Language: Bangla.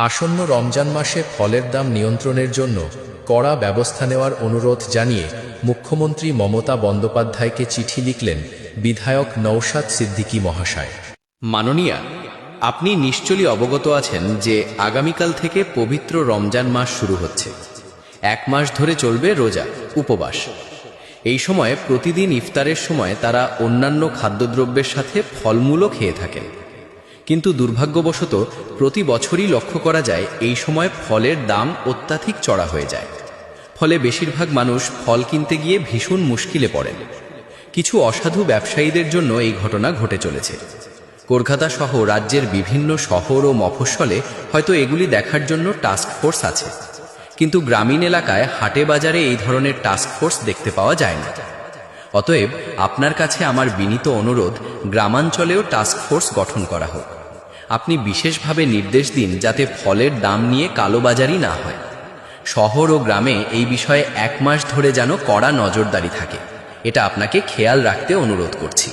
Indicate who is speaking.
Speaker 1: আসন্ন রমজান মাসে ফলের দাম নিয়ন্ত্রণের জন্য কড়া ব্যবস্থা নেওয়ার অনুরোধ জানিয়ে মুখ্যমন্ত্রী মমতা বন্দ্যোপাধ্যায়কে চিঠি লিখলেন বিধায়ক নওশাদ সিদ্দিকী মহাশয়।
Speaker 2: মাননীয়া, আপনি নিশ্চয়ই অবগত আছেন যে আগামীকাল থেকে পবিত্র রমজান মাস শুরু হচ্ছে। এক মাস ধরে চলবে রোজা, উপবাস। এই সময় প্রতিদিন ইফতারের সময় তারা অন্যান্য খাদ্যদ্রব্যের সাথে ফলমূলও খেয়ে থাকেন। কিন্তু দুর্ভাগ্যবশত প্রতি বছরই লক্ষ্য করা যায় এই সময় ফলের দাম অত্যাধিক চড়া হয়ে যায়। ফলে বেশিরভাগ মানুষ ফল কিনতে গিয়ে ভীষণ মুশকিলে পড়েন। কিছু অসাধু ব্যবসায়ীদের জন্য এই ঘটনা ঘটে চলেছে। কলকাতা সহ রাজ্যের বিভিন্ন শহর ও মফস্বলে হয়তো এগুলি দেখার জন্য টাস্ক ফোর্স আছে, কিন্তু গ্রামীণ এলাকায় হাটে বাজারে এই ধরনের টাস্ক ফোর্স দেখতে পাওয়া যায় না। অতএব আপনার কাছে আমার বিনীত অনুরোধ, গ্রামাঞ্চলেও টাস্ক ফোর্স গঠন করা হোক। আপনি বিশেষভাবে নির্দেশ দিন যাতে ফলের দাম নিয়ে কালোবাজারি না হয়। শহর ও গ্রামে এই বিষয়ে এক মাস ধরে যেন কড়া নজরদারি থাকে, এটা আপনাকে খেয়াল রাখতে অনুরোধ করছি।